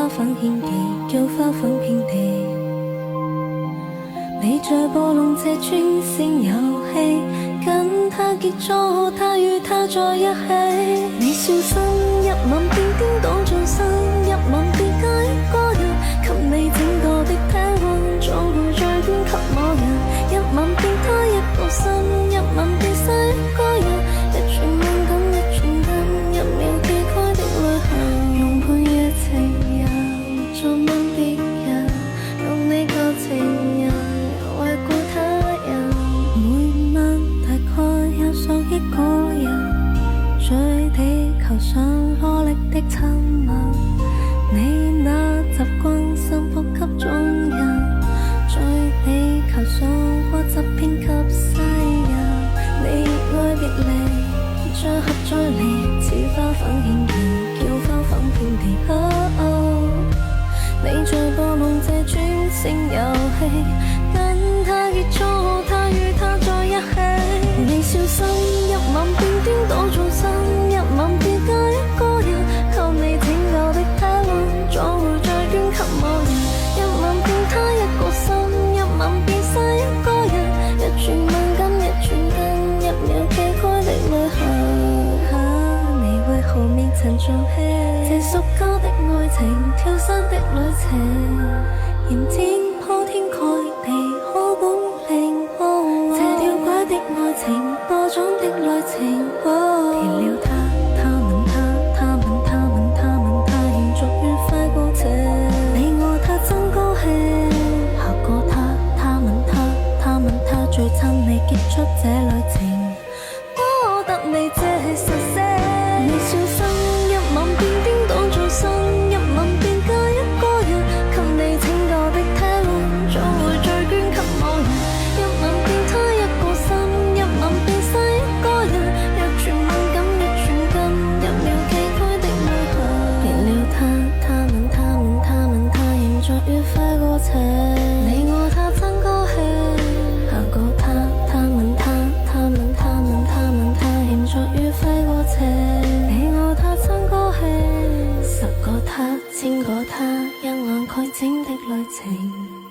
花粉獻技，叫花粉遍地。你在播弄這專線遊戲，跟他結束，他與他在一起。你笑聲一吻便顛倒盡身，一吻便加一個人，給你整個的體溫，總會再捐給某人。一吻變他一個身，一吻變失一個人，一轉敏感，一轉緊，一秒寄開的旅行。用半夜情人再吻別人，用你舊情人又愛過他人。每晚大概有數億個人，在地球上顆粒的親吻，你那習慣幸福給眾人，在地球上果汁偏給西人。你愛別離，再合再離，似花粉獻技，叫花粉遍地。你在播弄這專線遊戲，跟他結束，他與他在一起。你笑聲一吻便顛倒眾生，一吻便加一個人，給你拯救的體溫，總會再捐給某人。一吻變他一個身，一吻變失一個人，一轉敏感，一轉緊，一秒寄開的旅行。你為何未曾做戲？這塑膠的愛情，跳山的旅程，鹽田鋪天蓋地，好本領。這吊詭的愛情，播種的旅程。填了他，他吻他，他吻他，吻他吻他，延續愉快過程。你我他真高興，下個他，他吻他，他吻他，最親你結束這旅程。我得你這實聲，你笑聲一吻便顛倒眾生，一吻便加一個人，給你拯救的體溫，總會再捐給某人。一吻變他一個身，一吻變失一個人，一轉敏感，一轉緊，一秒寄開的旅行。填了他，他吻他，吻他吻他，延續愉快過程。你我他真高興，下個他，他吻他，他吻他，吻他吻他，延續愉快過程。你我他真高興，十個他，千個他，一眼概整的旅程。